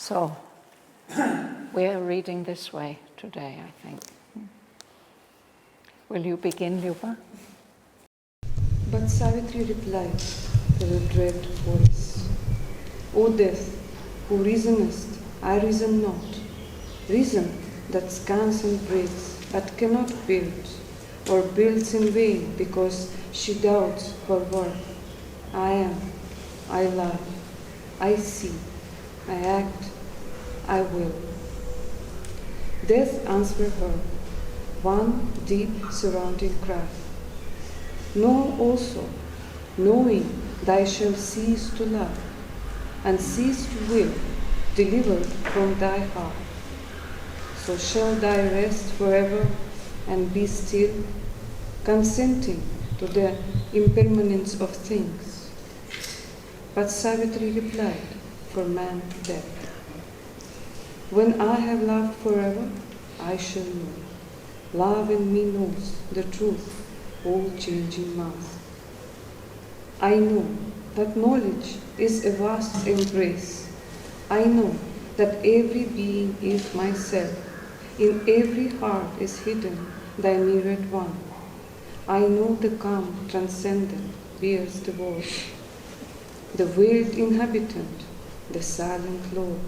So, we're reading this way today, I think. Will you begin, Luba? But Savitri replied to the dread voice, O death, who reasonest, I reason not. Reason that scans and breaks, but cannot build, or builds in vain because she doubts her worth. I am, I love, I see, I act, I will. Death answered her, one deep surrounding cry. Know also, knowing thou shalt cease to love, and cease to will, delivered from thy heart. So shall thou rest forever and be still, consenting to the impermanence of things. But Savitri replied, for man death. When I have loved forever, I shall know. Love in me knows the truth, all changing mass. I know that knowledge is a vast embrace. I know that every being is myself. In every heart is hidden thy mirrored one. I know the calm transcendent bears the voice, the veiled inhabitant, the silent Lord.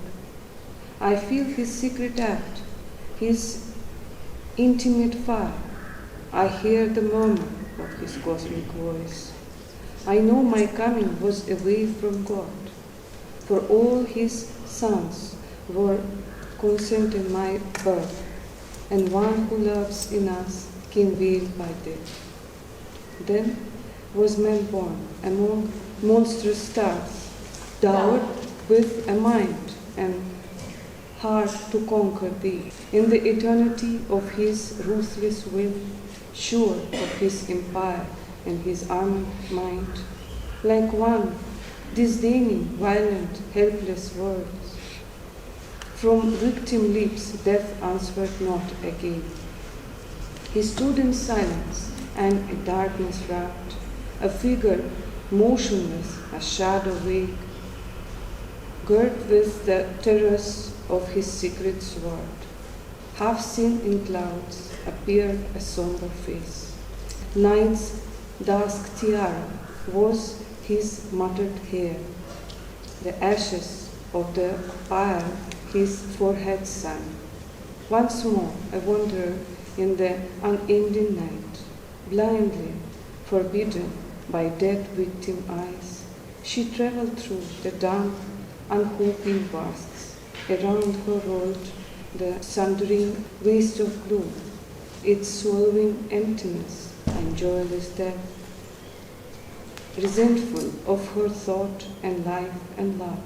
I feel his secret act, his intimate fire. I hear the murmur of his cosmic voice. I know my coming was away from God, for all his sons were consent in my birth, and one who loves in us came veiled by death. Then was man born among monstrous stars, dowered with a mind and heart to conquer thee. In the eternity of his ruthless will, sure of his empire and his armed mind, like one disdaining violent, helpless words. From victim lips death answered not again. He stood in silence and in darkness wrapped, a figure motionless, a shadow vague, girt with the terrors of his secret sword. Half seen in clouds appeared a somber face. Night's dusk tiara was his muttered hair. The ashes of the pyre his forehead sun. Once more a wanderer in the unending night, blindly forbidden by dead victim eyes, she traveled through the damp, unhoping vasts. Around her rolled the sundering waste of gloom, its swallowing emptiness and joyless death. Resentful of her thought and life and love,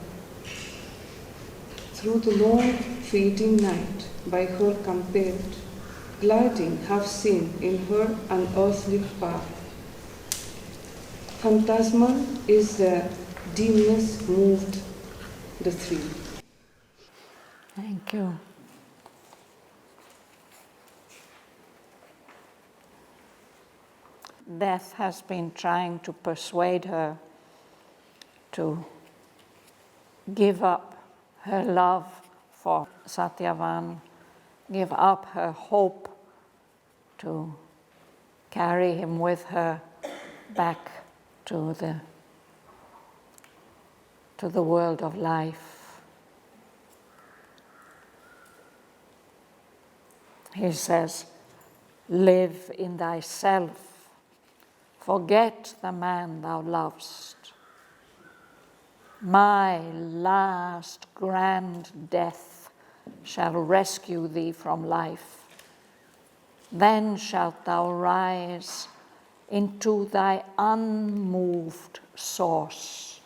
through the long fading night, by her compelled, gliding half seen in her unearthly path. Phantasmal is the dimness moved the three. Thank you. Death has been trying to persuade her to give up her love for Satyavan, give up her hope to carry him with her back to the world of life. He says, live in thyself. Forget the man thou lovest. My last grand death shall rescue thee from life. Then shalt thou rise into thy unmoved source,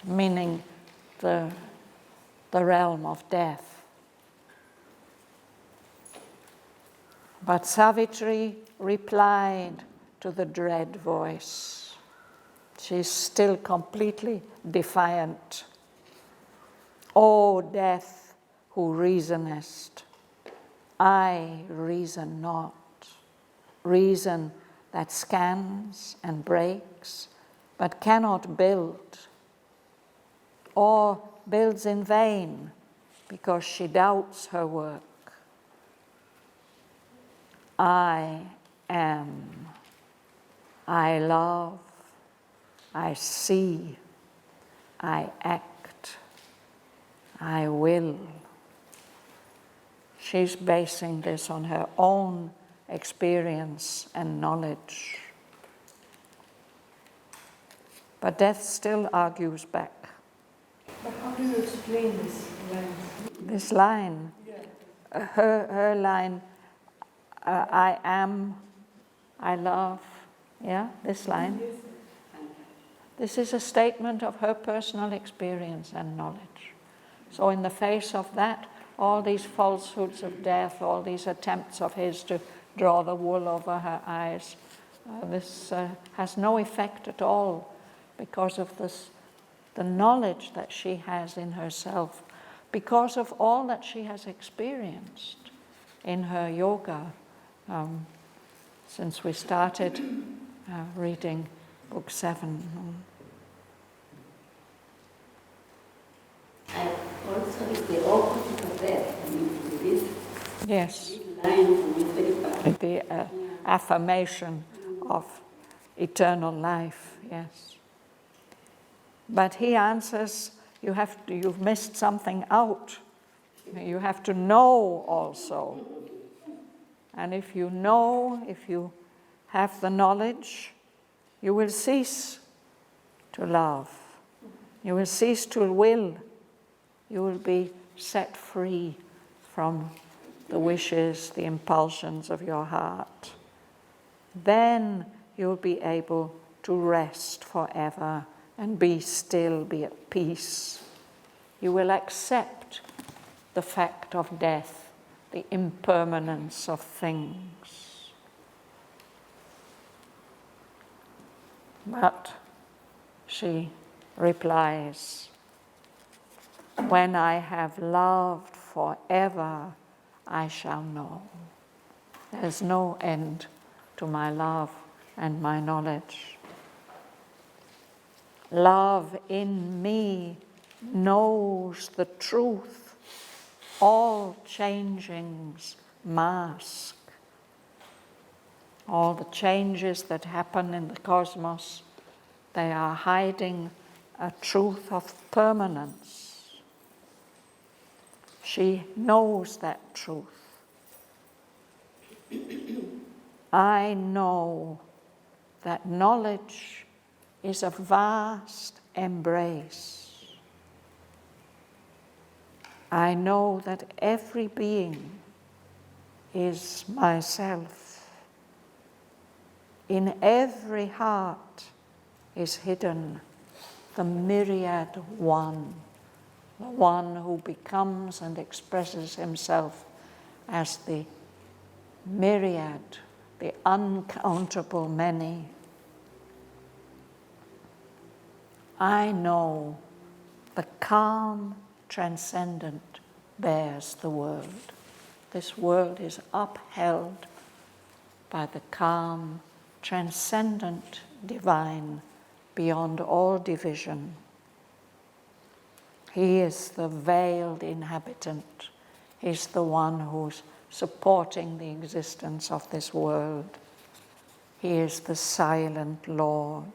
meaning the realm of death. But Savitri replied to the dread voice. She's still completely defiant. O death, who reasonest, I reason not. Reason that scans and breaks, but cannot build, or builds in vain because she doubts her work. I am, I love, I see, I act, I will. She's basing this on her own experience and knowledge. But death still argues back. But how do you explain this line? This line, her line, I am, I love, yeah, this line. This is a statement of her personal experience and knowledge. So in the face of that, all these falsehoods of death, all these attempts of his to draw the wool over her eyes, this has no effect at all because of the knowledge that she has in herself, because of all that she has experienced in her yoga since we started reading Book 7. Also, it's the opposite of death. I mean, this Yes, line is very powerful. the affirmation of eternal life, yes. But he answers, you've missed something out. You have to know also. And if you know, if you have the knowledge, you will cease to love. You will cease to will. You will be set free from the wishes, the impulsions of your heart. Then you'll be able to rest forever and be still, be at peace. You will accept the fact of death, the impermanence of things. But she replies, when I have loved forever, I shall know. There's no end to my love and my knowledge. Love in me knows the truth. All changings mask. All the changes that happen in the cosmos, they are hiding a truth of permanence. She knows that truth. I know that knowledge is a vast embrace. I know that every being is myself. In every heart is hidden the myriad one, the one who becomes and expresses himself as the myriad, the uncountable many. I know the calm transcendent bears the world. This world is upheld by the calm, transcendent divine beyond all division. He is the veiled inhabitant. He's the one who's supporting the existence of this world. He is the silent Lord.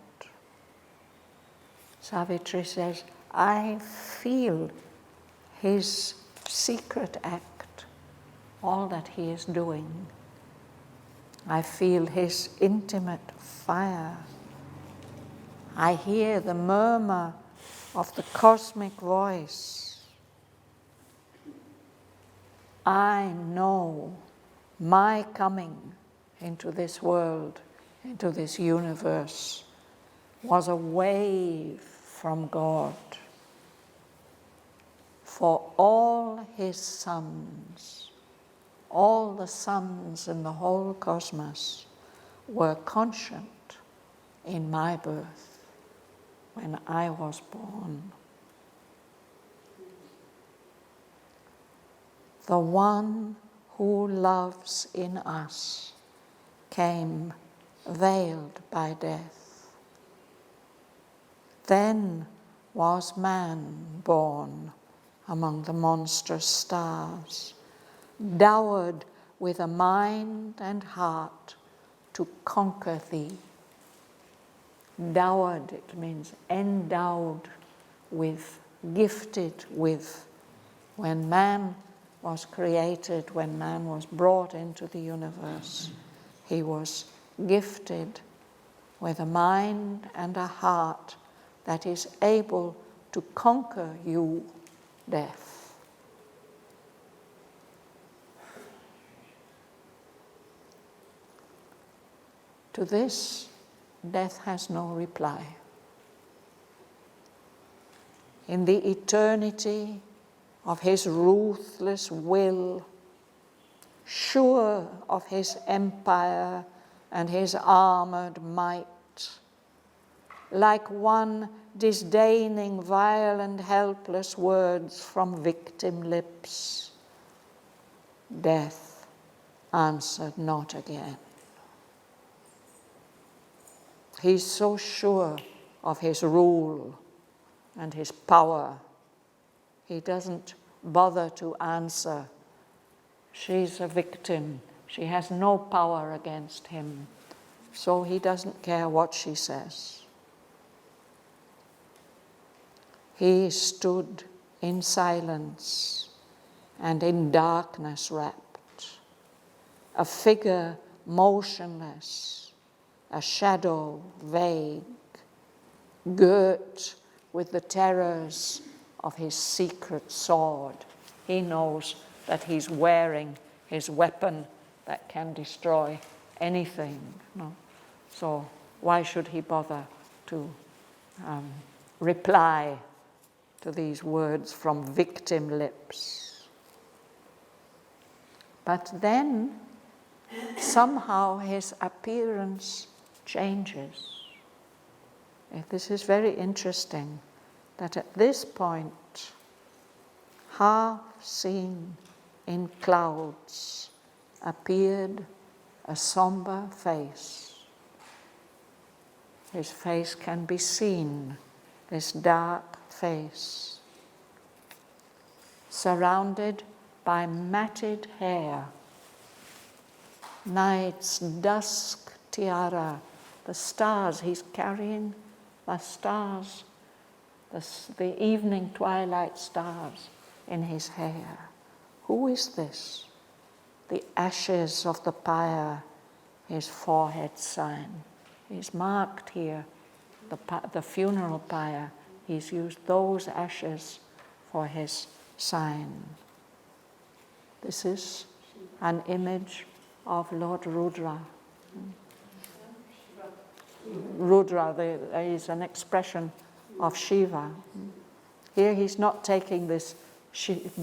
Savitri says, I feel his secret act, all that he is doing. I feel his intimate fire. I hear the murmur of the cosmic voice. I know my coming into this world, into this universe, was a wave from God. For all his sons, all the suns in the whole cosmos were conscient in my birth when I was born. The one who loves in us came veiled by death. Then was man born among the monstrous stars, dowered with a mind and heart to conquer thee. Dowered, it means endowed with, gifted with. When man was created, when man was brought into the universe, he was gifted with a mind and a heart that is able to conquer you, death. To this, death has no reply. In the eternity of his ruthless will, sure of his empire and his armored might, like one disdaining vile and helpless words from victim lips, death answered not again. He's so sure of his rule and his power, he doesn't bother to answer. She's a victim. She has no power against him, so he doesn't care what she says. He stood in silence and in darkness wrapped, a figure motionless, a shadow vague, girt with the terrors of his secret sword. He knows that he's wearing his weapon that can destroy anything. No? So why should he bother to reply to these words from victim lips? But then somehow his appearance changes. This is very interesting, that at this point, half seen in clouds, appeared a somber face. His face can be seen, this dark face, surrounded by matted hair, night's dusk tiara, the stars, he's carrying the stars, the evening twilight stars in his hair. Who is this? The ashes of the pyre, his forehead sign. He's marked here, the funeral pyre. He's used those ashes for his sign. This is an image of Lord Rudra. Rudra is an expression of Shiva. Here he's not taking this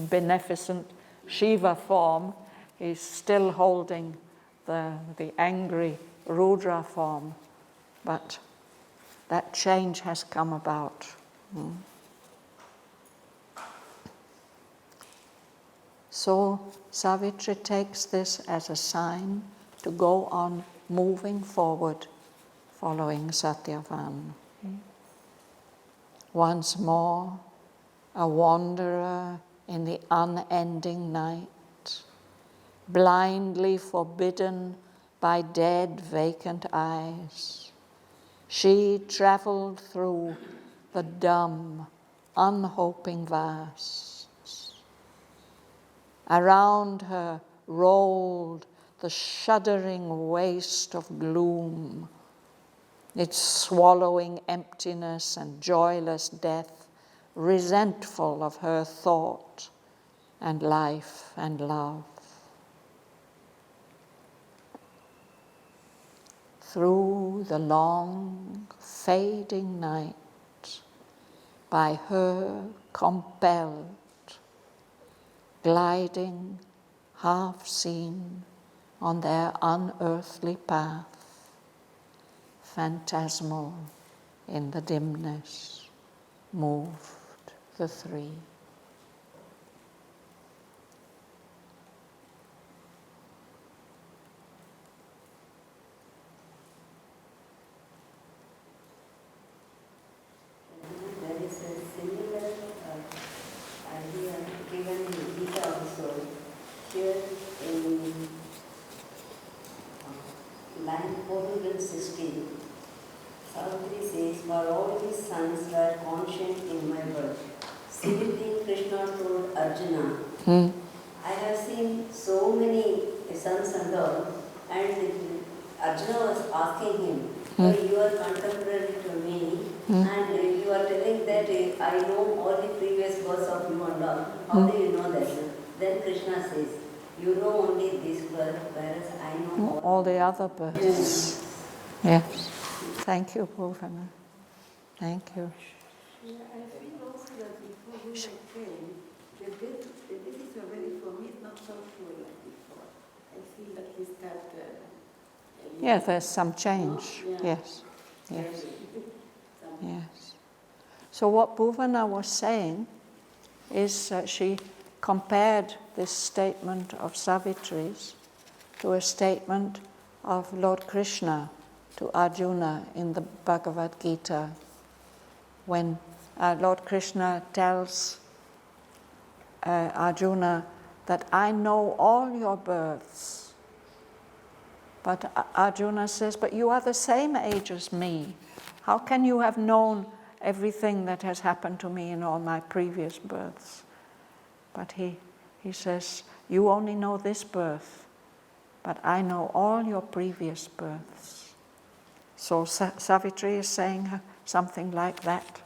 beneficent Shiva form, he's still holding the angry Rudra form, but that change has come about. So Savitri takes this as a sign to go on moving forward, following Satyavan. Once more, a wanderer in the unending night, blindly forbidden by dead, vacant eyes, she traveled through the dumb, unhoping vasts. Around her rolled the shuddering waste of gloom, its swallowing emptiness and joyless death, resentful of her thought and life and love. Through the long, fading night, by her compelled, gliding, half seen on their unearthly path, phantasmal in the dimness, moved the three. That is a and Auroville 16. Savitri says, for all his sons were conscient in my birth. Savitri Krishna told Arjuna, I have seen so many sons and all, and Arjuna was asking him, you are contemporary to me, and you are telling that I know all the previous births of you and all. How do you know that? Then Krishna says, you know only this birth, whereas I know all the other births. Yes. Thank you, Bhavan. Thank you. Yeah, I feel also that before we came, this is a very, for me, it's not so true like before. I feel at least that. Yeah, there's some change. Yeah. Yes. Yes. Yes. So what Bhavana was saying is she compared this statement of Savitri's to a statement of Lord Krishna to Arjuna in the Bhagavad Gita, when Lord Krishna tells Arjuna that I know all your births. But Arjuna says, but you are the same age as me. How can you have known everything that has happened to me in all my previous births? But he says, you only know this birth, but I know all your previous births. So Savitri is saying something like that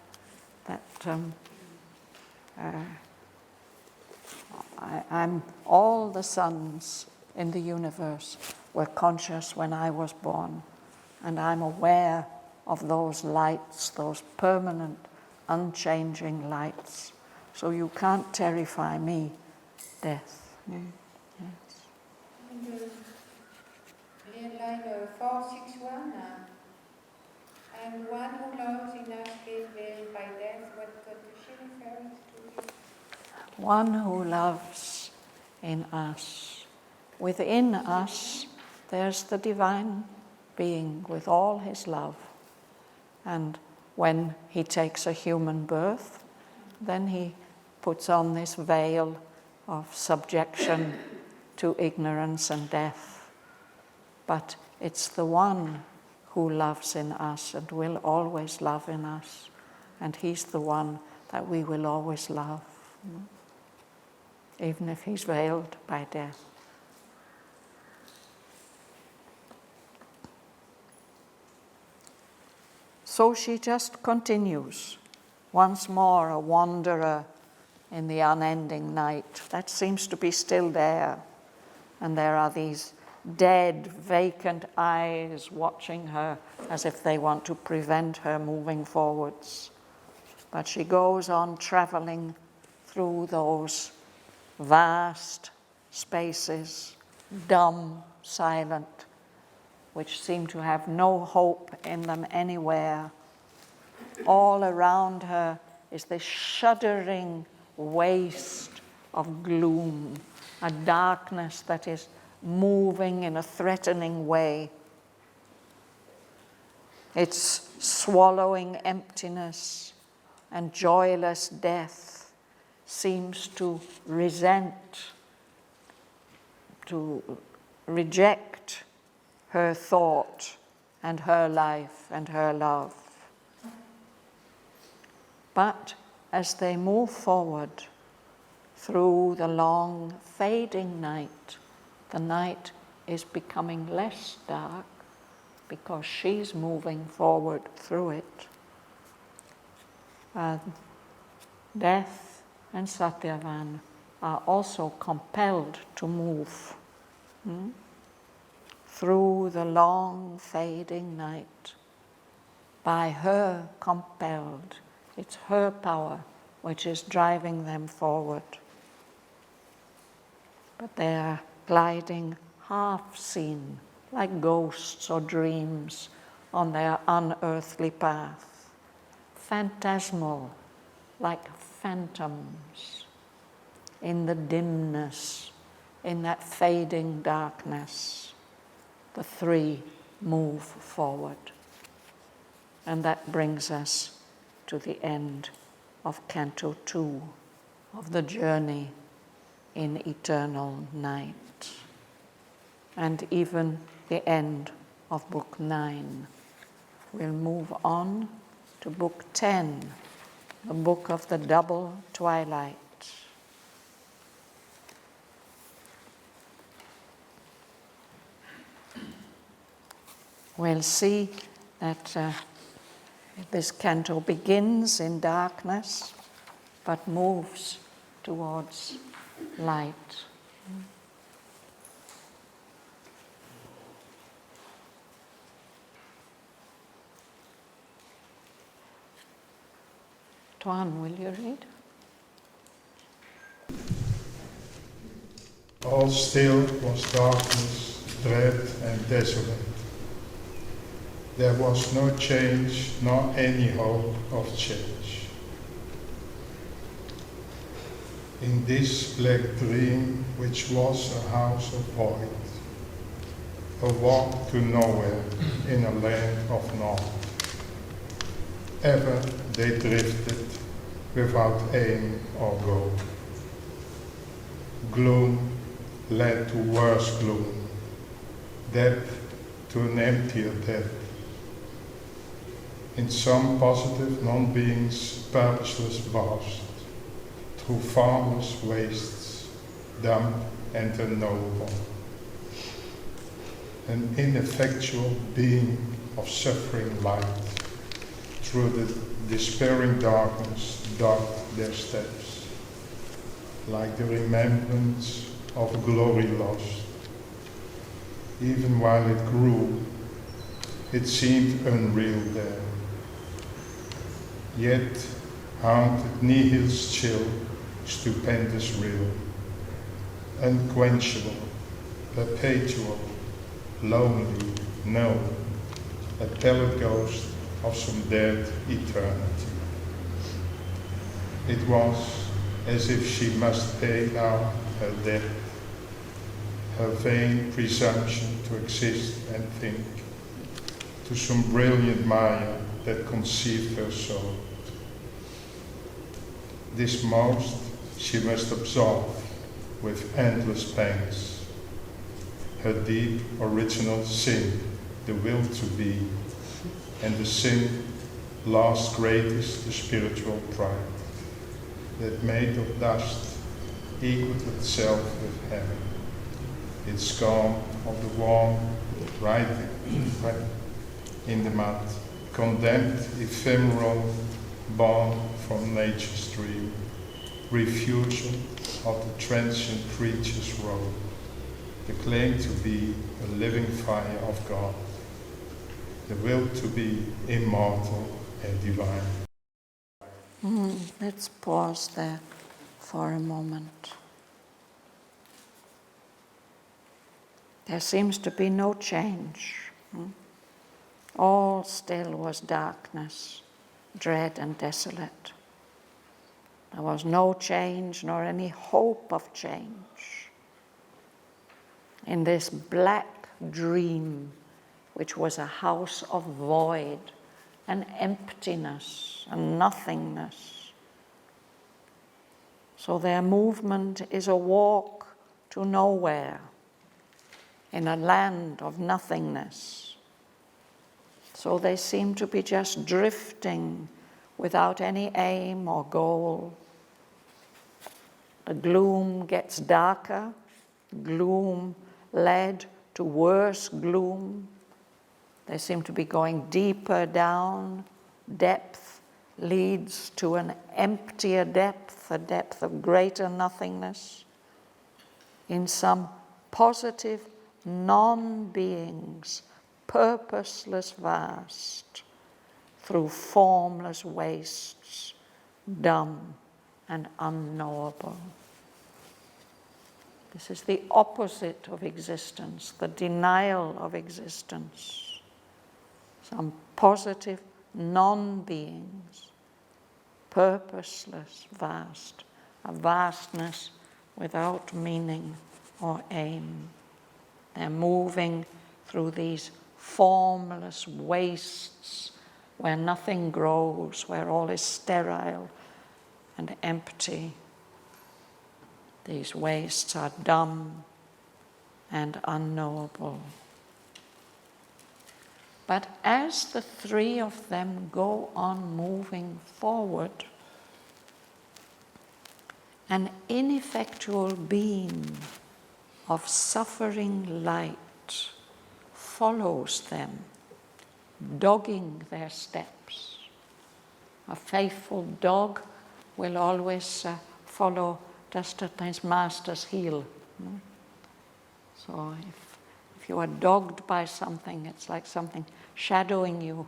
I'm all the suns in the universe were conscious when I was born, and I'm aware of those lights, those permanent, unchanging lights. So you can't terrify me, death. Yes. In line 461, and one who loves in us is veiled by death. What does she refer to? One who loves in us. Within us, there's the divine being with all his love. And when he takes a human birth, then he puts on this veil of subjection to ignorance and death. But it's the one who loves in us and will always love in us. And he's the one that we will always love, even if he's veiled by death. So she just continues, once more a wanderer in the unending night. That seems to be still there. And there are these dead, vacant eyes watching her as if they want to prevent her moving forwards. But she goes on traveling through those vast spaces, dumb, silent, which seem to have no hope in them anywhere. All around her is this shuddering waste of gloom, a darkness that is moving in a threatening way. It's swallowing emptiness, and joyless death seems to reject her thought and her life and her love. But as they move forward through the long fading night, the night is becoming less dark because she's moving forward through it. Death and Satyavan are also compelled to move through the long fading night. By her compelled. It's her power which is driving them forward. But they are gliding half seen, like ghosts or dreams on their unearthly path. Phantasmal, like phantoms in the dimness, in that fading darkness. The three move forward. And that brings us to the end of Canto 2 of the journey in eternal night. And even the end of Book 9. We'll move on to Book 10, the Book of the Double Twilight. We'll see that this canto begins in darkness, but moves towards light. Tuan, will you read? All still was darkness, dread and desolate. There was no change, nor any hope of change. In this black dream, which was a house of void, a walk to nowhere in a land of naught, ever they drifted without aim or goal. Gloom led to worse gloom, depth to an emptier depth. In some positive non-being's purposeless vast, through formless wastes, dumb and unknowable. An ineffectual being of suffering light, through the despairing darkness dogged their steps, like the remembrance of a glory lost. Even while it grew, it seemed unreal there. Yet haunted nihil's chill, stupendous real, unquenchable, perpetual, lonely, no, a pallid ghost of some dead eternity. It was as if she must pay now her debt, her vain presumption to exist and think, to some brilliant Maya that conceived her soul. This most she must absolve with endless pangs, her deep original sin, the will to be, and the sin last greatest, the spiritual pride, that made of dust equaled itself with heaven, its scorn of the warm writing in the mud, condemned ephemeral, born from nature's dream, refusal of the transient creature's role, the claim to be a living fire of God, the will to be immortal and divine. Let's pause there for a moment. There seems to be no change. All still was darkness, dread and desolate. There was no change nor any hope of change. In this black dream, which was a house of void and emptiness and nothingness. So their movement is a walk to nowhere in a land of nothingness. So they seem to be just drifting without any aim or goal. The gloom gets darker, gloom led to worse gloom. They seem to be going deeper down. Depth leads to an emptier depth, a depth of greater nothingness. In some positive non-beings, purposeless vast, through formless wastes, dumb and unknowable. This is the opposite of existence, the denial of existence. Some positive non-beings, purposeless vast, a vastness without meaning or aim. They're moving through these formless wastes where nothing grows, where all is sterile and empty. These wastes are dumb and unknowable. But as the three of them go on moving forward, an ineffectual beam of suffering light follows them, dogging their steps. A faithful dog will always follow just at his master's heel. So if you are dogged by something, it's like something shadowing you,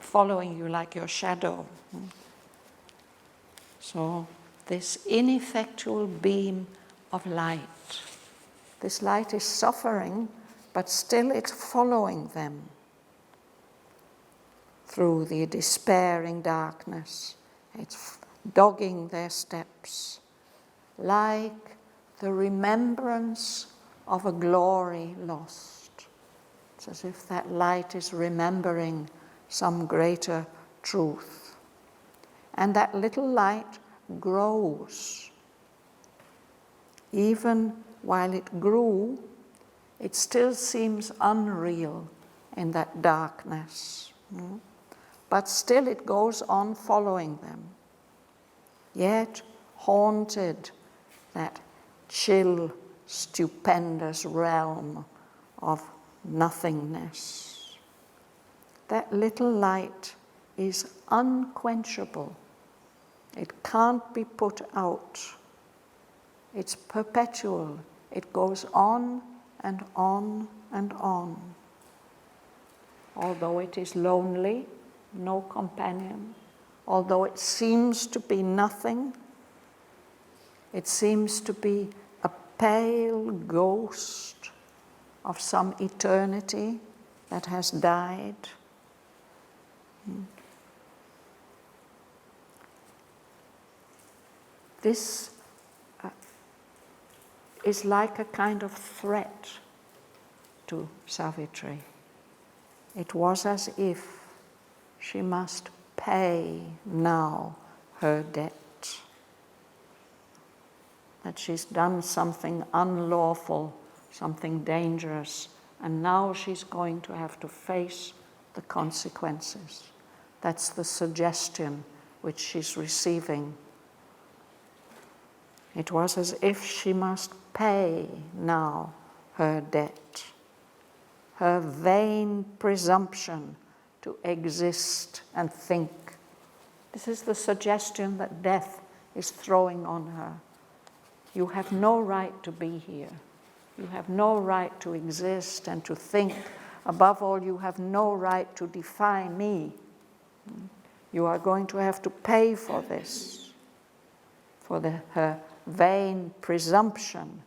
following you like your shadow. So this ineffectual beam of light, this light is suffering, but still it's following them through the despairing darkness. It's dogging their steps, like the remembrance of a glory lost. It's as if that light is remembering some greater truth. And that little light grows. Even while it grew, it still seems unreal in that darkness. But still it goes on following them. Yet haunted that chill, stupendous realm of nothingness. That little light is unquenchable. It can't be put out. It's perpetual. It goes on and on and on. Although it is lonely, no companion, although it seems to be nothing, it seems to be a pale ghost of some eternity that has died. This is like a kind of threat to Savitri. It was as if she must pay now her debt. That she's done something unlawful, something dangerous, and now she's going to have to face the consequences. That's the suggestion which she's receiving. It was as if she must pay now her debt, her vain presumption to exist and think. This is the suggestion that death is throwing on her. You have no right to be here. You have no right to exist and to think. Above all, you have no right to defy me. You are going to have to pay for this, for her vain presumption.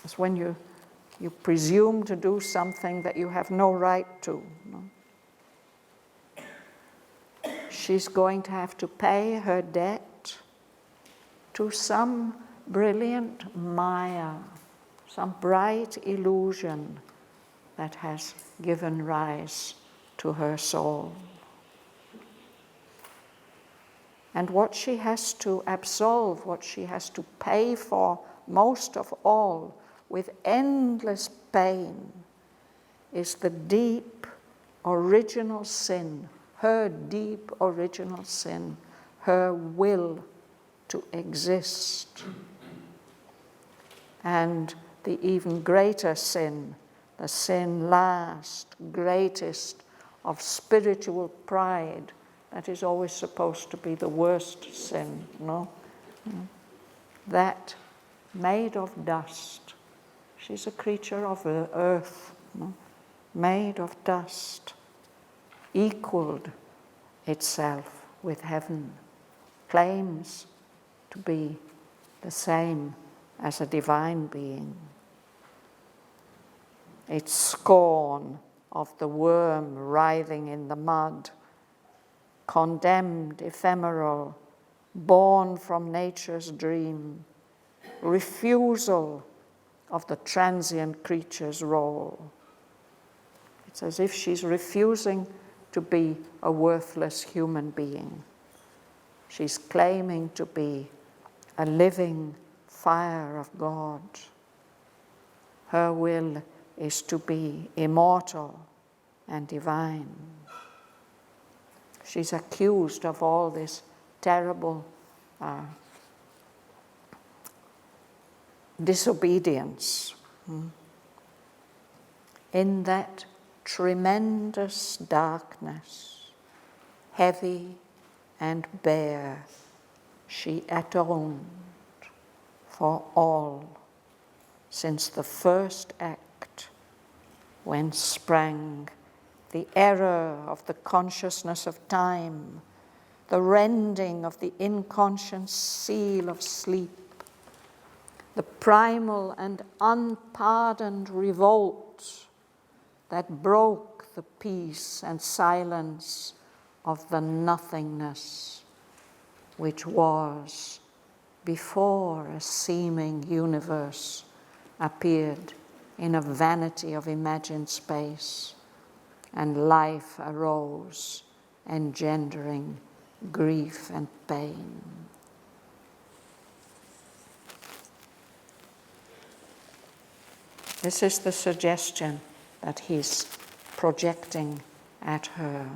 It's when you presume to do something that you have no right to. She's going to have to pay her debt to some brilliant Maya, some bright illusion that has given rise to her soul. And what she has to absolve, what she has to pay for most of all, with endless pain, is the deep original sin, her deep original sin, her will to exist. And the even greater sin, the sin last, greatest of spiritual pride, that is always supposed to be the worst sin, no? That made of dust. She's a creature of the earth, no? Made of dust, equaled itself with heaven, claims to be the same as a divine being. Its scorn of the worm writhing in the mud, condemned, ephemeral, born from nature's dream, refusal of the transient creature's role. It's as if she's refusing to be a worthless human being. She's claiming to be a living fire of God. her will is to be immortal and divine. She's accused of all this terrible disobedience. In that tremendous darkness, heavy and bare, she atoned for all since the first act, when sprang the error of the consciousness of time, the rending of the inconscient seal of sleep, the primal and unpardoned revolt that broke the peace and silence of the nothingness which was before a seeming universe appeared in a vanity of imagined space, and life arose, engendering grief and pain. This is the suggestion that he's projecting at her.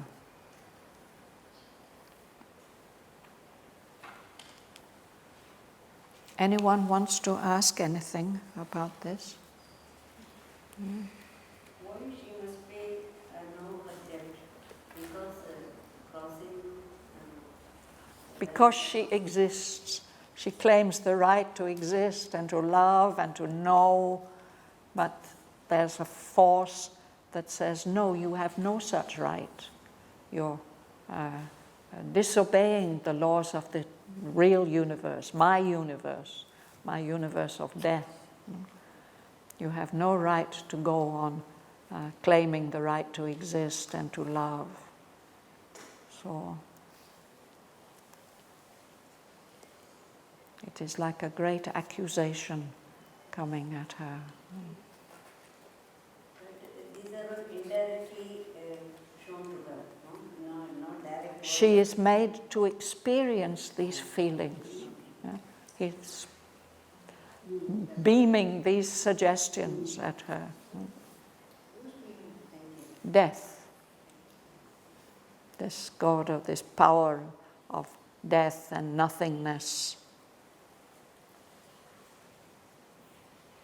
Anyone wants to ask anything about this? Why she must pay no her debt? Because causing. Because she exists. She claims the right to exist and to love and to know, but there's a force that says, no, you have no such right. You're disobeying the laws of the real universe of death. You have no right to go on claiming the right to exist and to love. So it is like a great accusation coming at her. These are all indirectly shown to her, no? Not directly. She is made to experience these feelings. He's beaming these suggestions at her. Death. This God of this power of death and nothingness.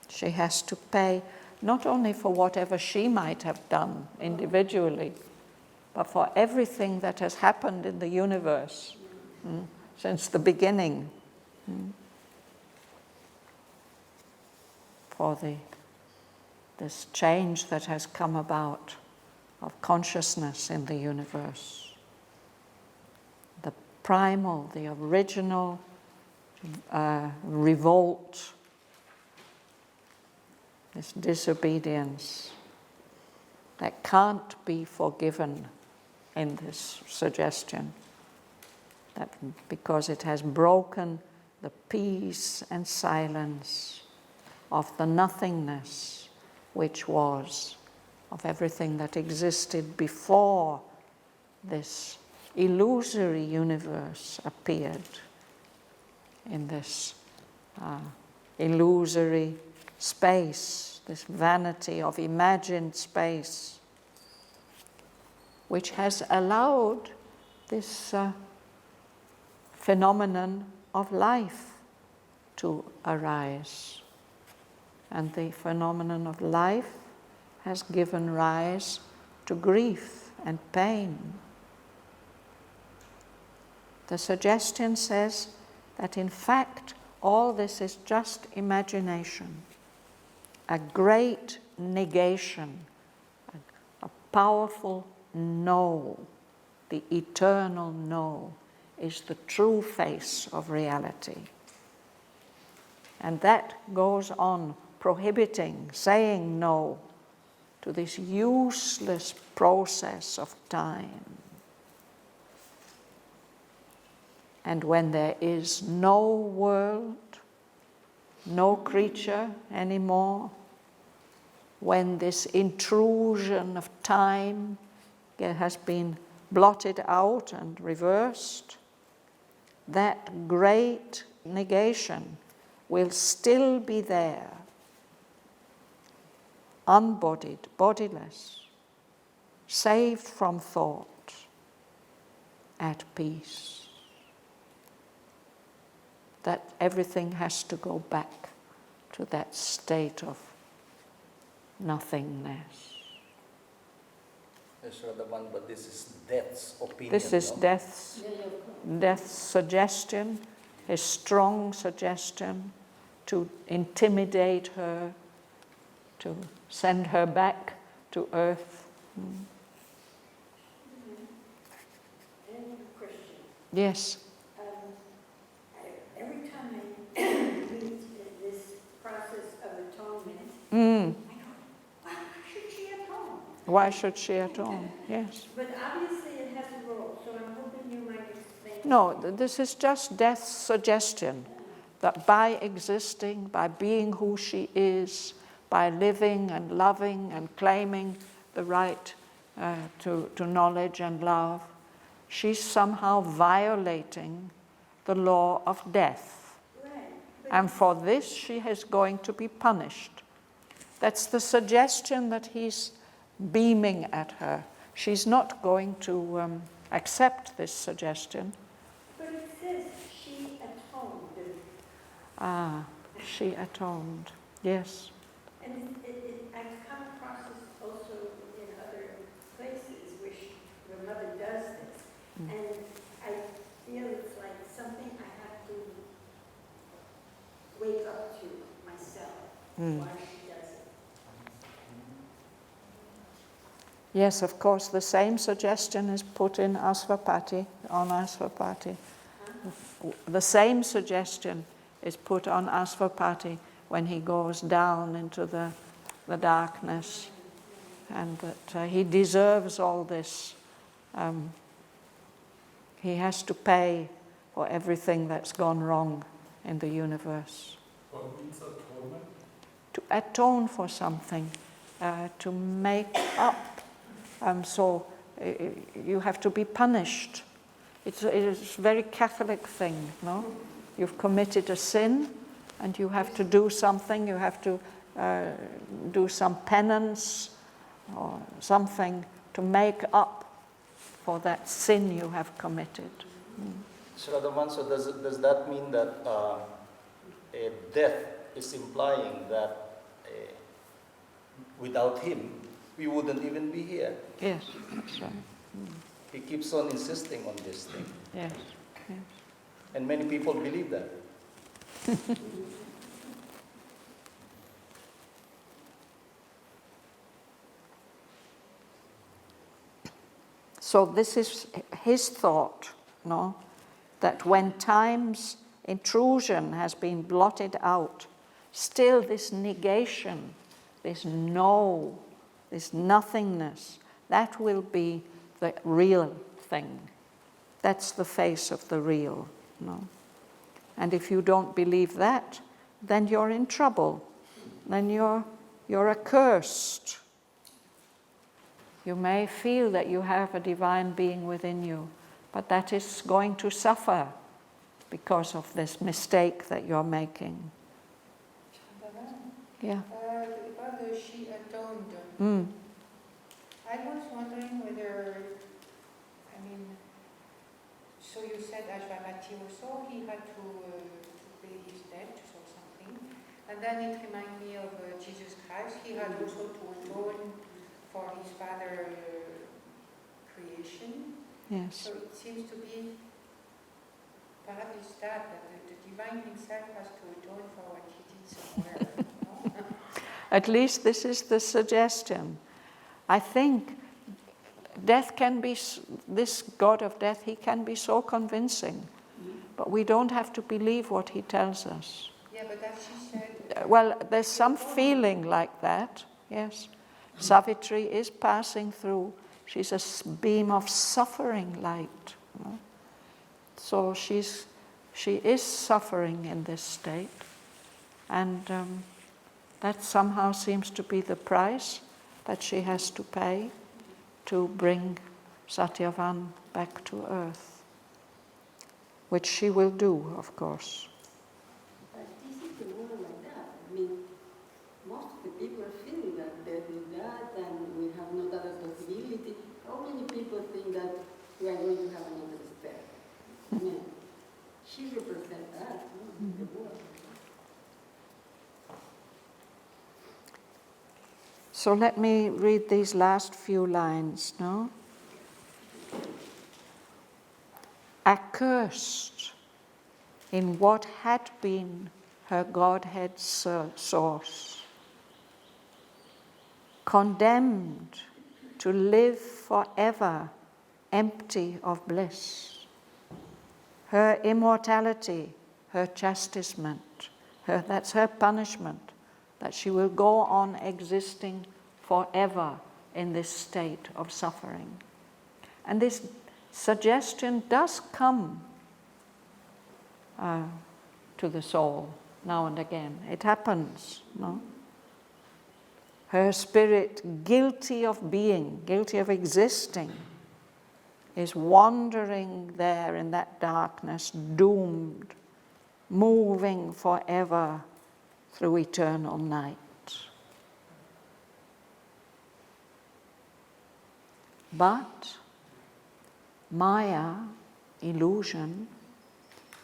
She has to pay not only for whatever she might have done individually, but for everything that has happened in the universe since the beginning. For this change that has come about of consciousness in the universe. The primal, the original revolt, this disobedience that can't be forgiven in this suggestion, that because it has broken the peace and silence of the nothingness which was, of everything that existed before this illusory universe appeared in this illusory space, this vanity of imagined space, which has allowed this phenomenon of life to arise. And the phenomenon of life has given rise to grief and pain. The suggestion says that in fact all this is just imagination, a great negation, a powerful no, the eternal no, is the true face of reality. And that goes on prohibiting, saying no to this useless process of time. And when there is no world, no creature anymore, when this intrusion of time has been blotted out and reversed, that great negation will still be there. unbodied, bodiless, saved from thought, at peace. That everything has to go back to that state of nothingness. Yes, Radhavan, but this is death's opinion. This is no? death's suggestion, his strong suggestion to intimidate her, to send her back to earth. And a question. Yes. Every time I read this process of atonement, Mm. I go, why should she atone? Why should she atone? Yes. But obviously it has a role, so I'm hoping you might explain. No, this is just death's suggestion that by existing, by being who she is, by living and loving and claiming the right to knowledge and love, she's somehow violating the law of death. Right. And for this, she is going to be punished. That's the suggestion that he's beaming at her. She's not going to accept this suggestion. But it says she atoned. Ah, she atoned. Yes. And I've come across this also in other places where the mother does this. And I feel it's like something I have to wake up to myself, why she does it. Yes, of course, the same suggestion is put in Asvapati, on Asvapati. The same suggestion is put on Asvapati when he goes down into the darkness, and that he deserves all this. He has to pay for everything that's gone wrong in the universe. What means atonement? To atone for something, to make up. So you have to be punished. It is a very Catholic thing, no? You've committed a sin and you have to do something, you have to do some penance or something to make up for that sin you have committed. So Radhavan, so does that mean that a death is implying that without him, we wouldn't even be here? Yes, that's right. He keeps on insisting on this thing. Yes, yes. And many people believe that. So this is his thought, no? That when time's intrusion has been blotted out, still this negation, this no, this nothingness, that will be the real thing. That's the face of the real, no? And if you don't believe that, then you're in trouble. Then you're accursed. You may feel that you have a divine being within you, but that is going to suffer because of this mistake that you're making. Yeah. About the she atoned, Mm. I was wondering whether, so you said Ashvamati also, he had to pay his debt or something. And then it reminded me of Jesus Christ. He had also to atone for his father creation. Yes. So it seems to be perhaps that the divine himself has to atone for what he did somewhere. No? At least this is the suggestion. I think death can be, this God of death, he can be so convincing, but we don't have to believe what he tells us. Yeah, but as she said, Well, there's some feeling like that, yes. Savitri is passing through, she's a beam of suffering light. You know? So she is suffering in this state, and that somehow seems to be the price that she has to pay to bring Satyavan back to earth, which she will do, of course. But this is the world like that. I mean, most of the people are feeling that death So let me read these last few lines, no? Accursed in what had been her Godhead's source, condemned to live forever empty of bliss, her immortality, her chastisement, that's her punishment, that she will go on existing forever in this state of suffering. And this suggestion does come to the soul now and again. It happens, no? Her spirit, guilty of being, guilty of existing, is wandering there in that darkness, doomed, moving forever through eternal night. But Maya, illusion,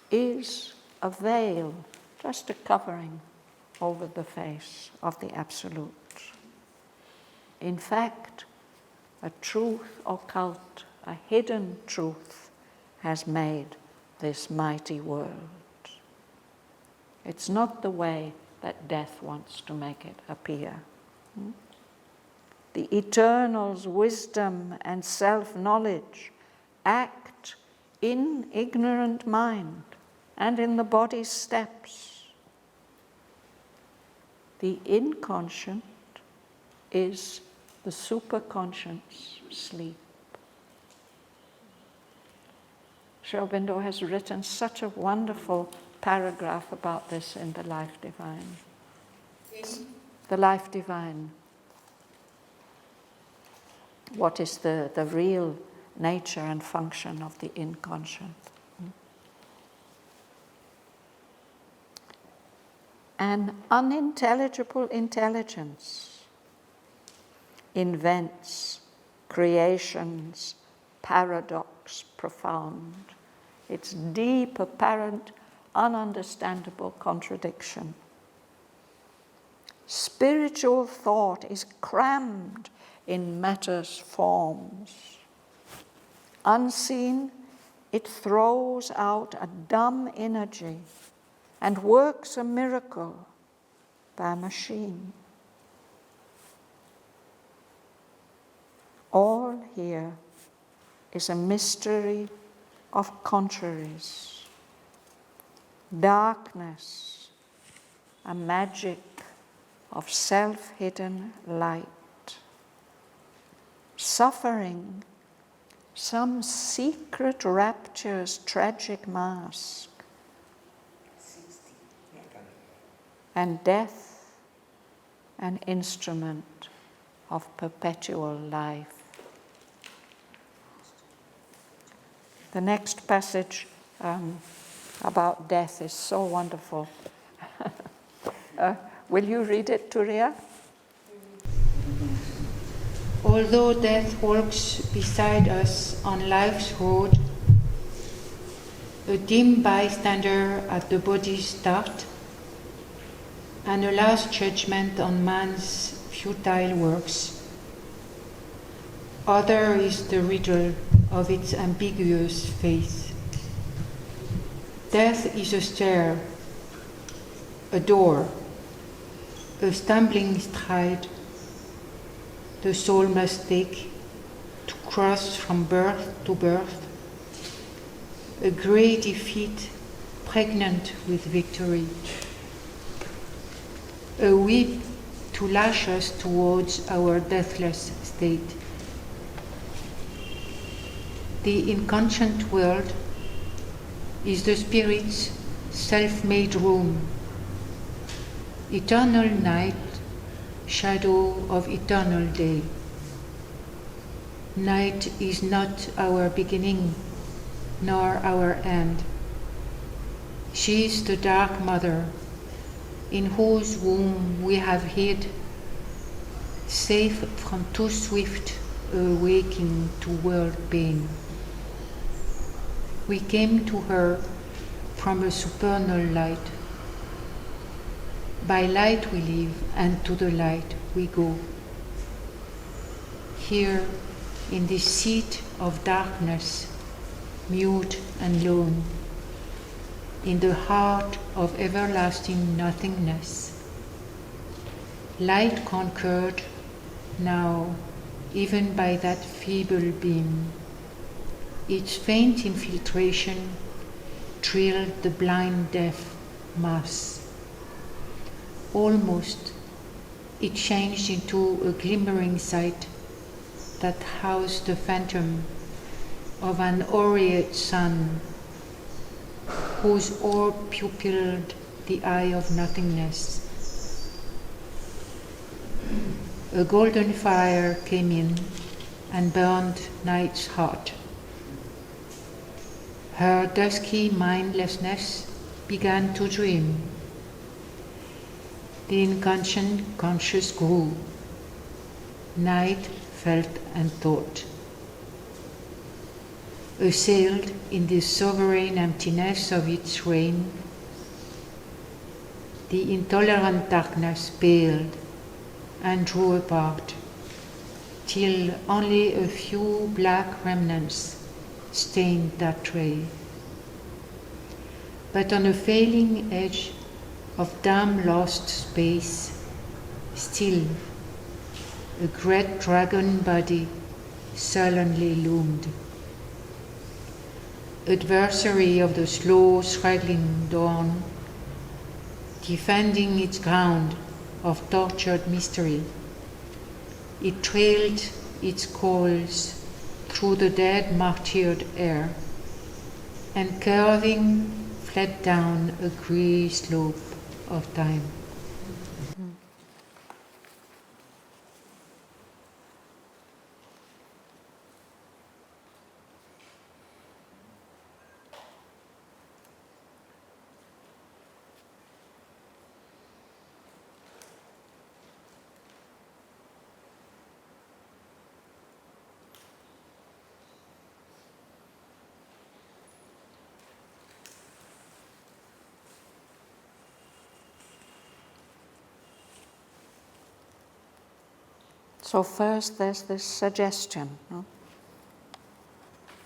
is a veil, just a covering over the face of the Absolute. In fact, a truth occult, a hidden truth, has made this mighty world. It's not the way that death wants to make it appear. The Eternal's wisdom and self-knowledge act in ignorant mind and in the body's steps. The inconscient is the superconscious sleep. Sri Aurobindo has written such a wonderful paragraph about this in The Life Divine. The Life Divine. What is the real nature and function of the inconscient? An unintelligible intelligence invents creation's paradox profound, its deep, apparent, ununderstandable contradiction. Spiritual thought is crammed in matter's forms. Unseen, it throws out a dumb energy and works a miracle by machine. All here is a mystery of contraries. Darkness, a magic of self-hidden light. Suffering, some secret rapture's tragic mask. And death, an instrument of perpetual life. The next passage about death is so wonderful. Will you read it, Turiya? Although death walks beside us on life's road, a dim bystander at the body's start, and a last judgment on man's futile works, other is the riddle of its ambiguous faith. Death is a stair, a door, a stumbling stride the soul must take to cross from birth to birth, a grey defeat pregnant with victory, a whip to lash us towards our deathless state. The inconscient world is the spirit's self-made room, eternal night, shadow of eternal day. Night is not our beginning, nor our end. She is the dark mother, in whose womb we have hid, safe from too swift awaking to world pain. We came to her from a supernal light. By light we live, and to the light we go. here in this seat of darkness, mute and lone, in the heart of everlasting nothingness. Light conquered now, even by that feeble beam. Its faint infiltration thrilled the blind deaf mass. Almost it changed into a glimmering sight that housed the phantom of an aureate sun, whose orb pupilled the eye of nothingness. A golden fire came in and burned Night's heart. Her dusky mindlessness began to dream. The inconscient conscious grew. Night felt and thought. Assailed in the sovereign emptiness of its reign, the intolerant darkness paled and drew apart, till only a few black remnants stained that ray. But on a failing edge of dim lost space, still a great dragon body sullenly loomed. Adversary of the slow straggling dawn, defending its ground of tortured mystery, it trailed its coils through the dead martyred air, and curving fled down a grey slope of time. So first there's this suggestion. No?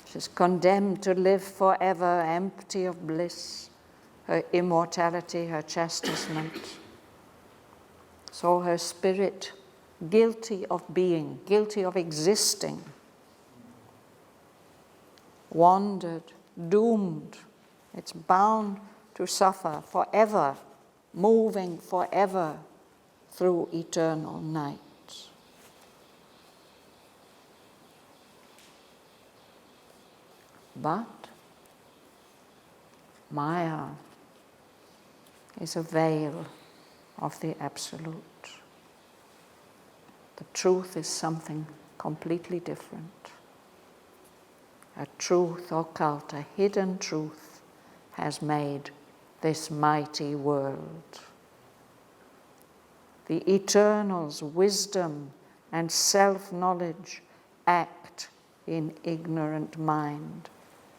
She's condemned to live forever empty of bliss, her immortality, her chastisement. So her spirit, guilty of being, guilty of existing, wandered, doomed. It's bound to suffer forever, moving forever through eternal night. But Maya is a veil of the Absolute. The truth is something completely different. A truth occult, a hidden truth, has made this mighty world. The Eternal's wisdom and self-knowledge act in ignorant mind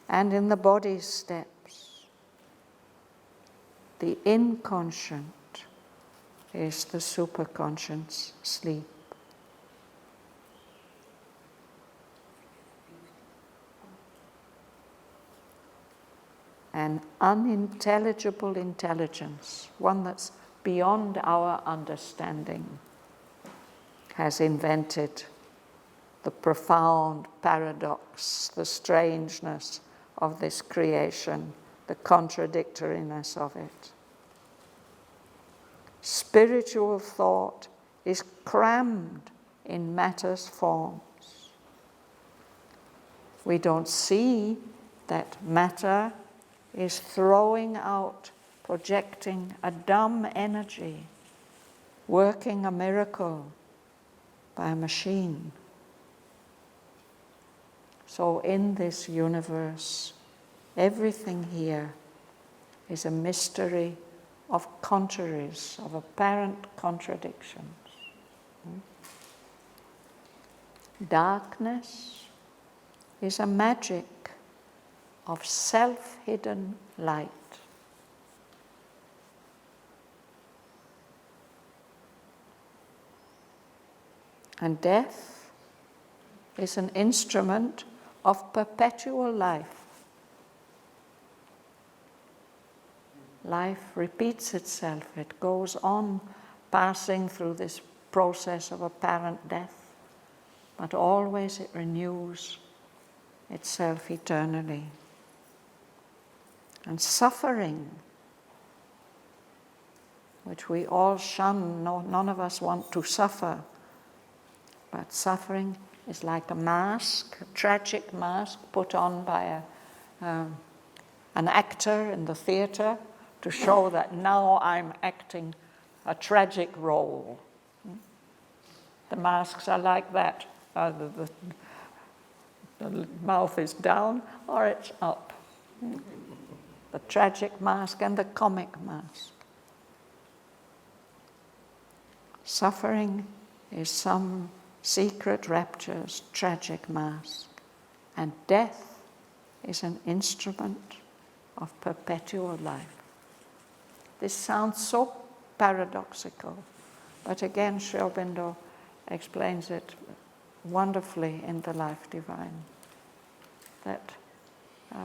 and in the body's steps. The inconscient is the superconscious sleep. An unintelligible intelligence, one that's beyond our understanding, has invented the profound paradox, the strangeness of this creation, the contradictoriness of it. Spiritual thought is crammed in matter's forms. We don't see that matter is throwing out, projecting a dumb energy, working a miracle by a machine. So in this universe, everything here is a mystery of contraries, of apparent contradictions. Darkness is a magic of self-hidden light. And death is an instrument of perpetual life. Life repeats itself. It goes on passing through this process of apparent death, but always it renews itself eternally. And suffering, which we all shun, none of us want to suffer, but suffering is like a mask, a tragic mask put on by an actor in the theatre to show that now I'm acting a tragic role. The masks are like that. The mouth is down or it's up. The tragic mask and the comic mask. Suffering is some secret rapture's tragic mask, and death is an instrument of perpetual life. This sounds so paradoxical, but again, Sri Aurobindo explains it wonderfully in The Life Divine, that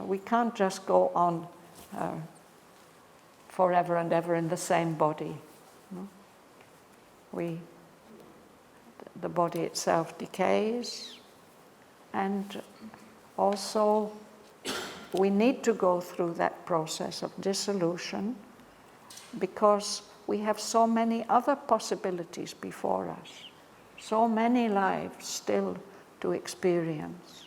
we can't just go on forever and ever in the same body. No? The body itself decays, and also we need to go through that process of dissolution because we have so many other possibilities before us, so many lives still to experience.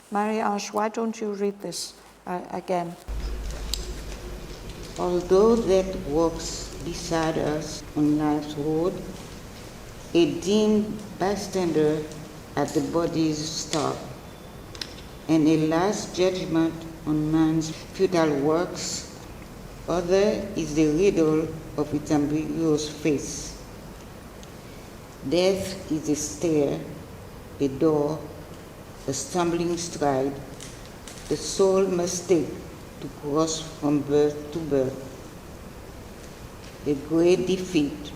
Marie-Ange, why don't you read this again? Although death walks beside us on life's road, a dim bystander at the body's stop, and a last judgment on man's futile works, other is the riddle of its ambiguous face. Death is a stair, a door, a stumbling stride the soul must take to cross from birth to birth. A great defeat,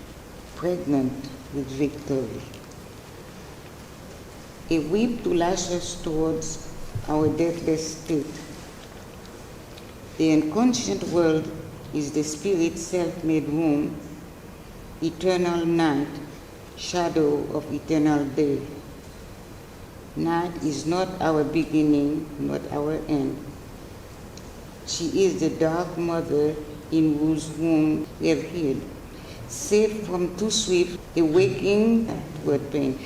pregnant with victory. A whip to lash us towards our deathless state. The inconscient world is the spirit's self-made womb, eternal night, shadow of eternal day. Night is not our beginning, not our end. She is the dark mother in whose womb we have hid, safe from too swift a waking toward pain.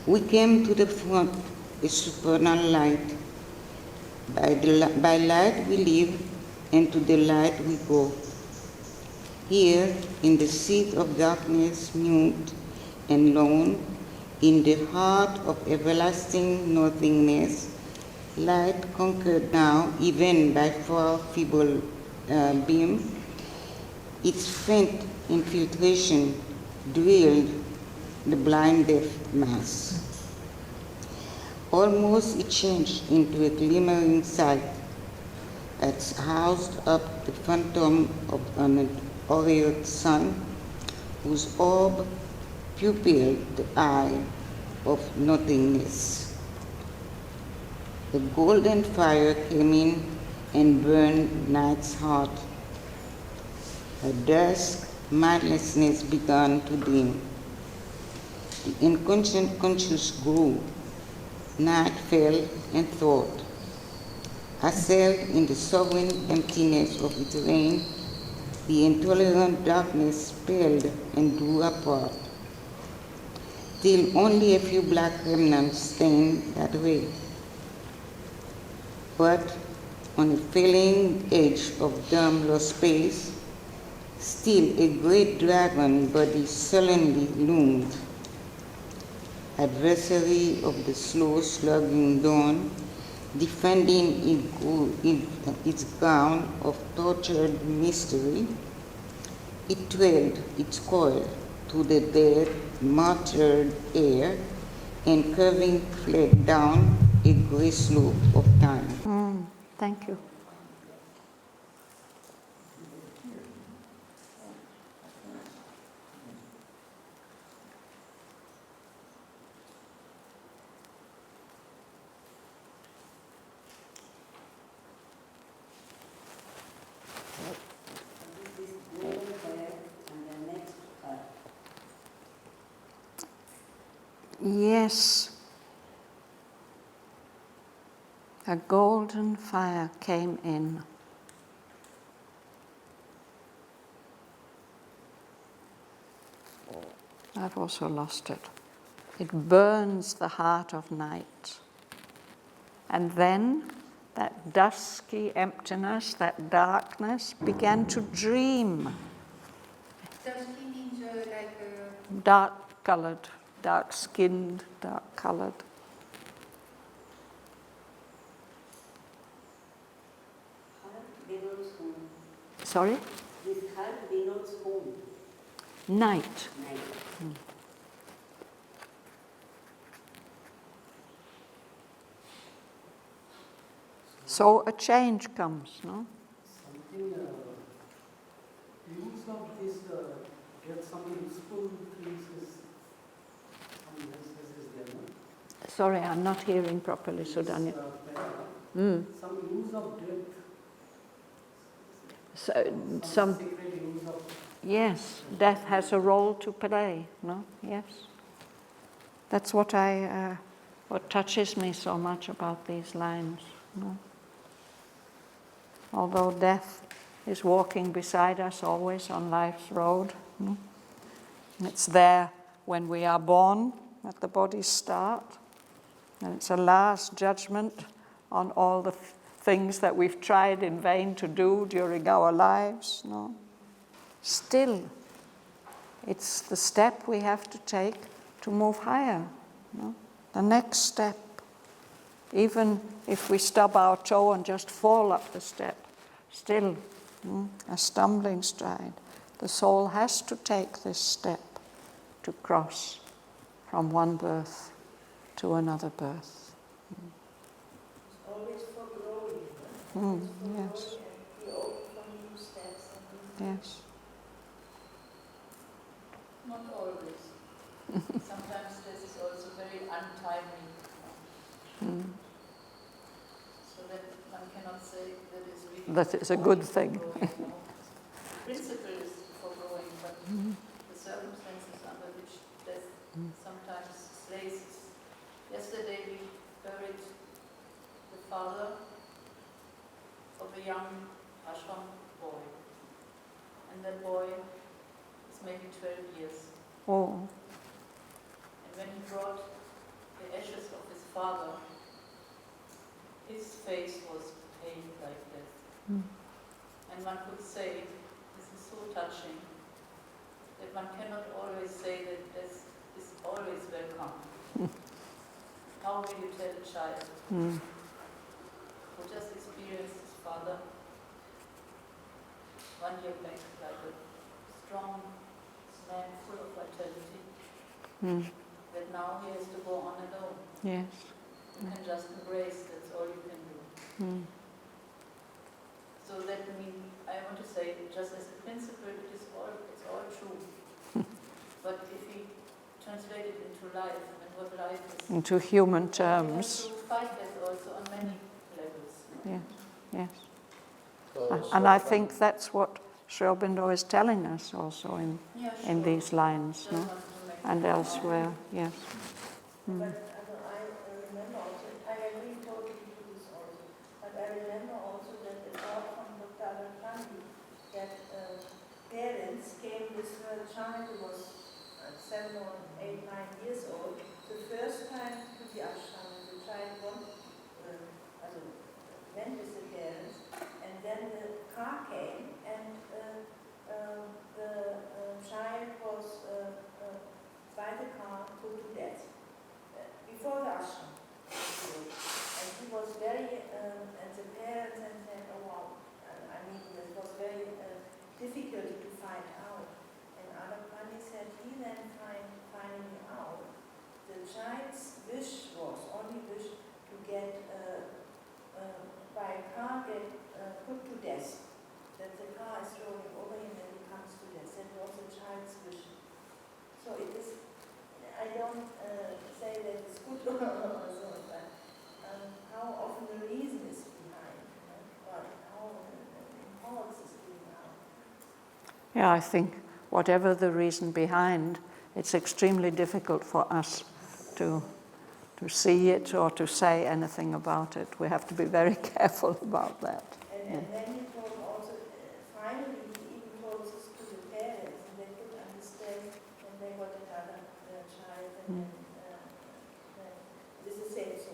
We came to the front, a supernal light. By light we live, and to the light we go. Here, in the seat of darkness, mute and lone, in the heart of everlasting nothingness, light conquered now, even by far feeble beam, its faint infiltration drilled the blind deaf mass. Almost it changed into a glimmering sight that's housed up the phantom of an aureoled sun, whose orb pupilled the eye of nothingness. The golden fire came in and burned night's heart. At dusk, mindlessness began to dim. The inconscient conscious grew. Night fell and thought. Herself in the sovereign emptiness of its reign, the intolerant darkness spelled and drew apart, till only a few black remnants stained that way. But on a failing edge of dumb lost space, still a great dragon body sullenly loomed, adversary of the slow slugging dawn, defending its gown of tortured mystery. It trailed its coil to the dead, martyred air, and curving fled down a great slippery slope of time. Thank you. This is golden hair and the next heart. Yes. A golden fire came in. I've also lost it. It burns the heart of night. And then that dusky emptiness, that darkness, began to dream. Dusky means like Dark-colored, dark-skinned, dark-colored. Heart denotes whom? Sorry? This heart denotes whom? Night. Night. So a change comes, no? Something use of this get some useful things is there, no? Sorry, I'm not hearing properly, Sudanya. Some use of death, Some, secret use of yes, death has a role to play, no? Yes. That's what what touches me so much about these lines, no? Although death is walking beside us always on life's road, no? And it's there when we are born, at the body's start, and it's a last judgment on all the things that we've tried in vain to do during our lives, no? Still, it's the step we have to take to move higher, no? The next step. Even if we stub our toe and just fall up the step, still a stumbling stride. The soul has to take this step to cross from one birth to another birth. It's always for growing. Yes, And we open for new steps. yes. Not always. Sometimes this is also very untimely. So that one cannot say that it's really That it's a good thing. growing, no? The principle is for growing, but the circumstances under which death sometimes slays. Yesterday we buried the father of a young ashram boy. And that boy is maybe 12 years. Oh, And when he brought the ashes of his father, his face was pale like death. And one could say, this is so touching, that one cannot always say that death is always welcome. How will you tell a child who just experienced his father 1 year back, like a strong man full of vitality, that now he has to go on alone? yes. You can just embrace, that's all you can do. So that means, I want to say, just as a principle, it's all true. But if we translate it into life, and what life is, Into human we have terms. to fight that also on many levels. Yes, yes. So And I think that's what Sri Aurobindo is telling us also in Yeah, these lines, Just no? wanted to make And it elsewhere, yes. But I remember also, I agree totally to this also, but I remember also that the talk from Dr. Alakandi, that parents came with her child who was 7 or 8, 9 years old, the first time to the ashram, and the child went with the parents, and then the car came, and the child was by the car put to death before the ashram. And he was very, and the parents said, oh wow, I mean, it was very difficult to find out. And Alakandi said he then finding out, the child's wish was, only Yeah, I think whatever the reason behind, it's extremely difficult for us to see it or to say anything about it. We have to be very careful about that. And then he told also, finally, he even told this to the parents, and they could understand when they got another child, and this is said so.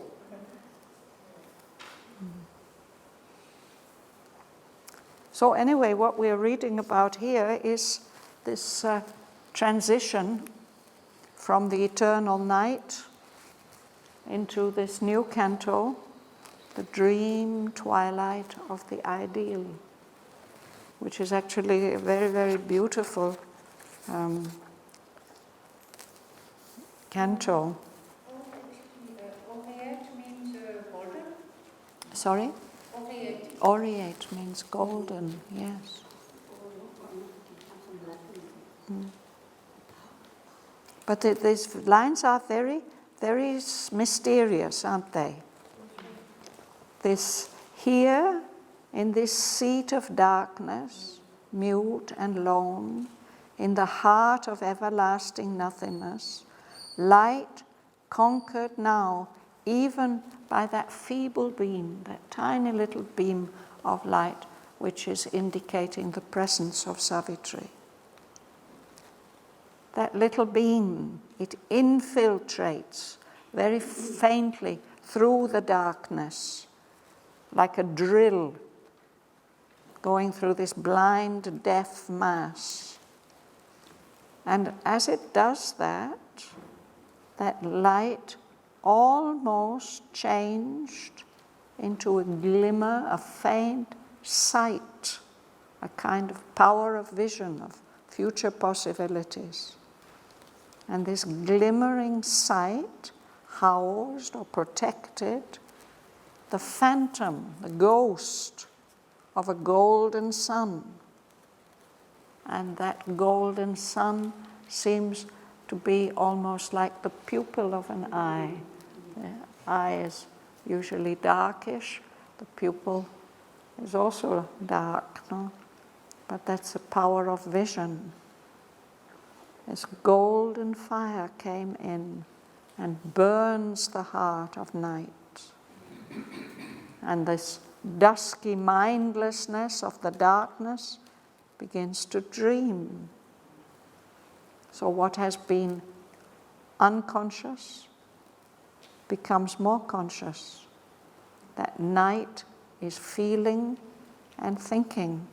So anyway, what we're reading about here is this transition from the eternal night into this new canto, the dream twilight of the ideal, which is actually a very, very beautiful canto. Aureate means golden? Sorry? Aureate. Aureate means golden, yes. But these lines are very, very mysterious, aren't they? This here, in this seat of darkness, mute and lone, in the heart of everlasting nothingness, light conquered now, even by that feeble beam, that tiny little beam of light, which is indicating the presence of Savitri. That little beam, it infiltrates very faintly through the darkness, like a drill going through this blind, deaf mass. And as it does that, that light almost changed into a glimmer, a faint sight, a kind of power of vision, of future possibilities. And this glimmering sight housed or protected the phantom, the ghost of a golden sun. And that golden sun seems to be almost like the pupil of an eye. The eye is usually darkish. The pupil is also dark, no? But that's the power of vision. This golden fire came in and burns the heart of night. And this dusky mindlessness of the darkness begins to dream. So what has been unconscious becomes more conscious. That night is feeling and thinking.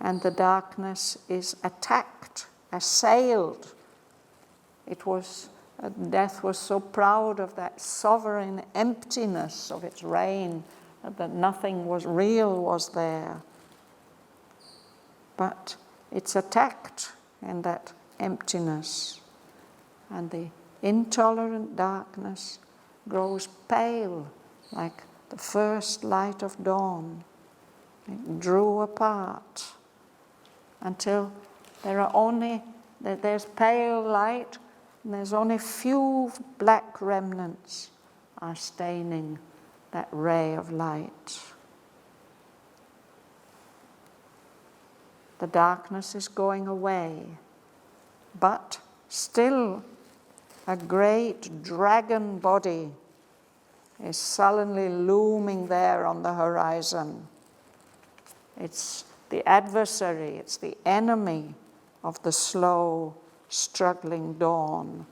And the darkness is attacked, assailed. Death was so proud of that sovereign emptiness of its reign, that nothing was real was there. But it's attacked in that emptiness, and the intolerant darkness grows pale like the first light of dawn. It drew apart until there's pale light, and there's only few black remnants are staining that ray of light. The darkness is going away, but still a great dragon body is sullenly looming there on the horizon. It's the adversary, it's the enemy of the slow, struggling dawn,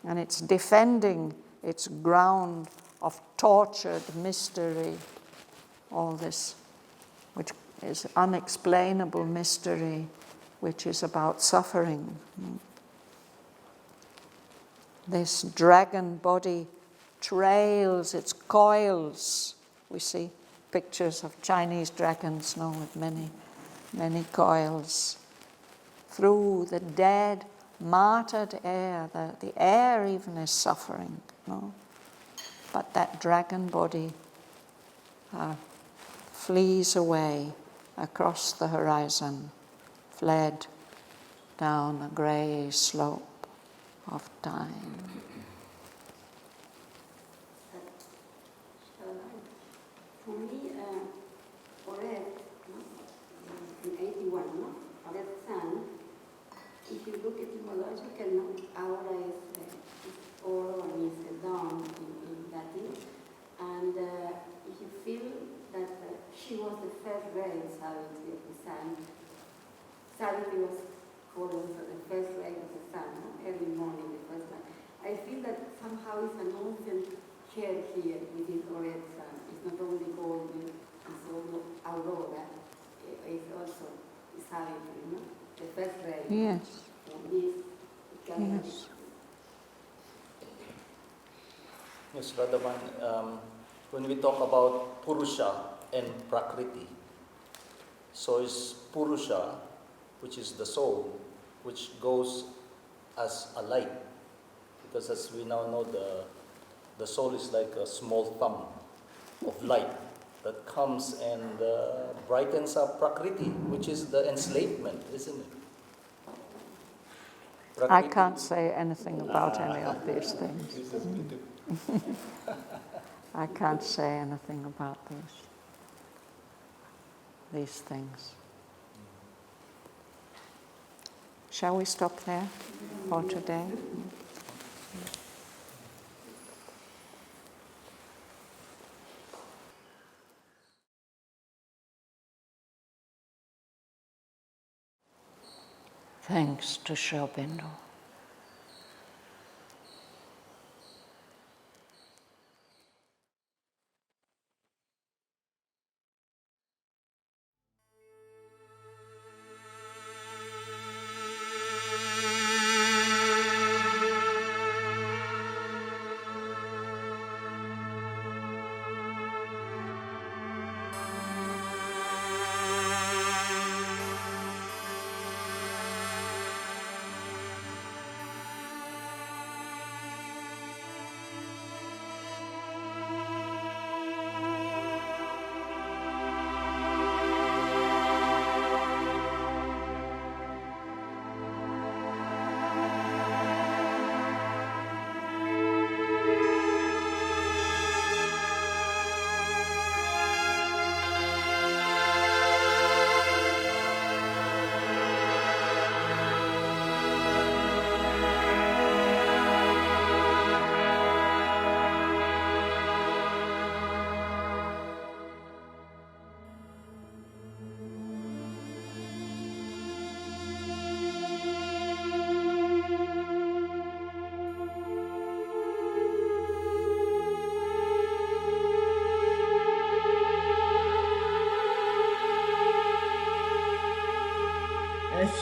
and it's defending its ground of tortured mystery, all this which is unexplainable mystery, which is about suffering. This dragon body trails its coils. We see pictures of Chinese dragons now with many, many coils. Through the dead, martyred air, the air even is suffering, no? But that dragon body flees away across the horizon, fled down a grey slope of time. For me, Auroville, Savitri was calling for the first light of the sun, early morning, the first light. I feel that somehow it's an ancient care here within the red sun. It's not only golden, it's also aurora. It's also Savitri, no? The first ray. Yes. Yes. Yes, Radhavan, when we talk about Purusha and Prakriti, so is Purusha, which is the soul, which goes as a light. Because as we now know, the soul is like a small thumb of light that comes and brightens up Prakriti, which is the enslavement, isn't it? I can't say anything about any of these things. I can't say anything about these things. Shall we stop there for today? Thanks to Sri Aurobindo.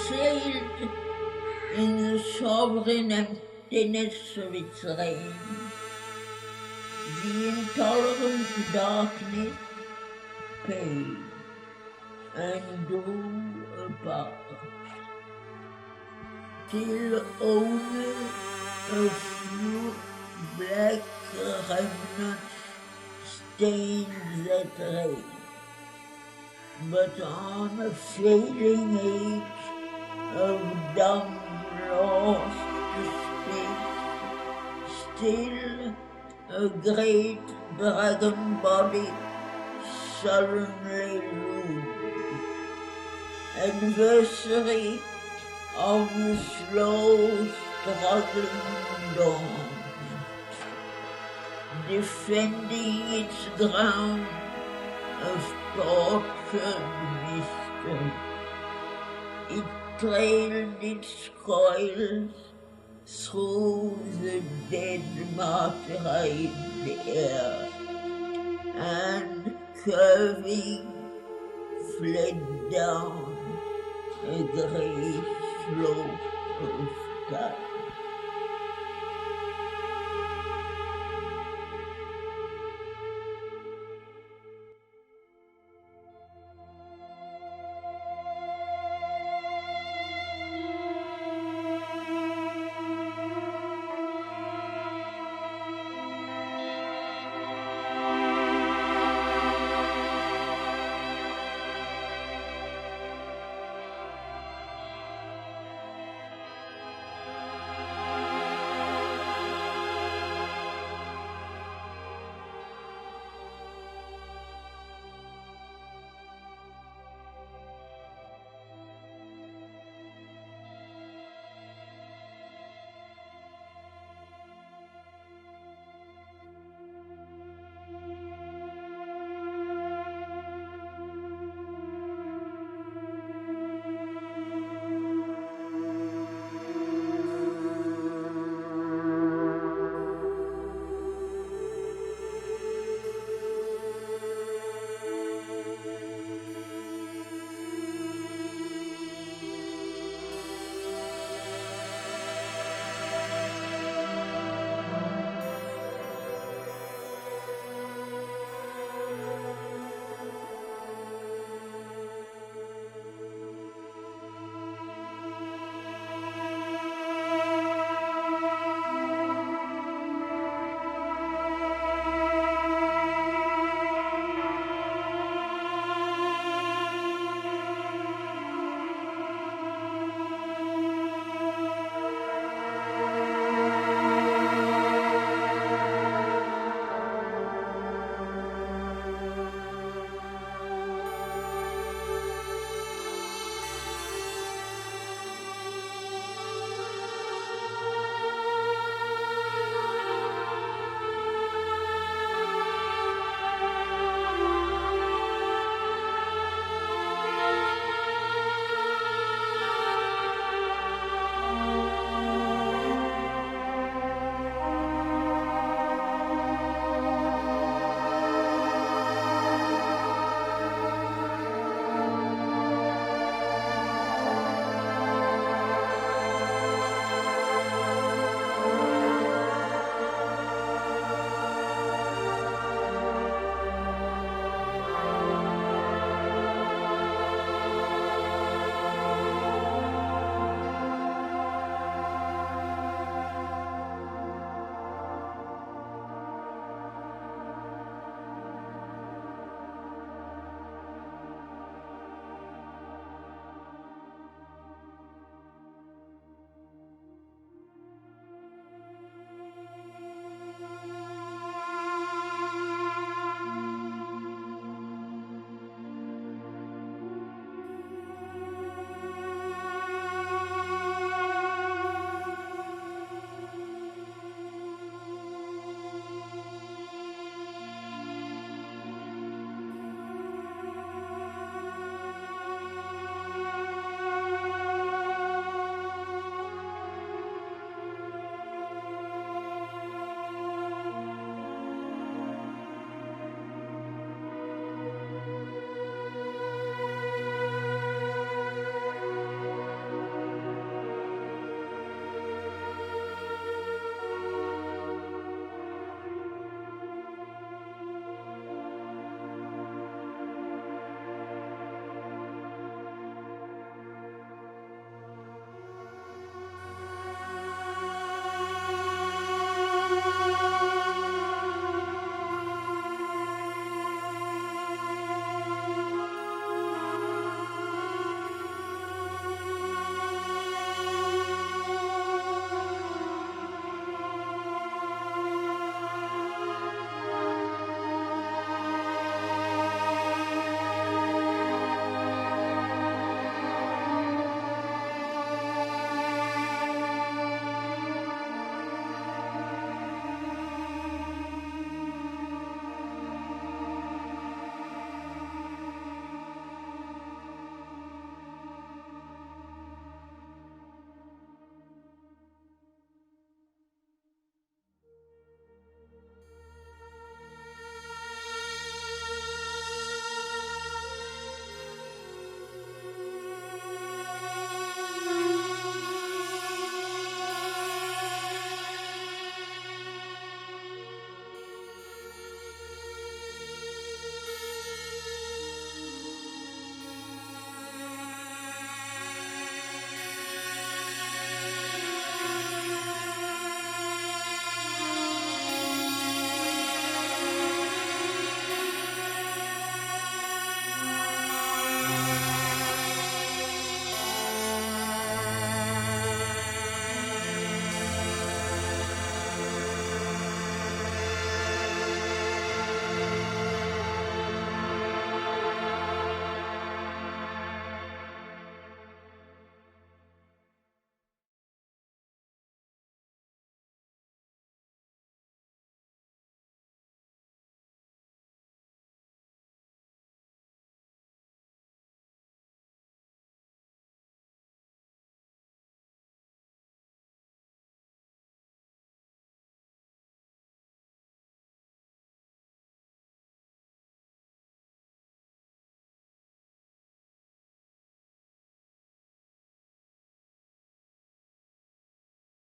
Sailed in the sovereign emptiness of its reign, the intolerant darkness paled and drew apart, till only a few black remnants stained that rain. But on a failing age of dumb lost to space, still a great dragon body sullenly loomed, adversary of the slow struggling dawn, defending its ground of tortured mystery. It trailed its coils through the dead martyr in the air, and curving fled down a grey slope of sky.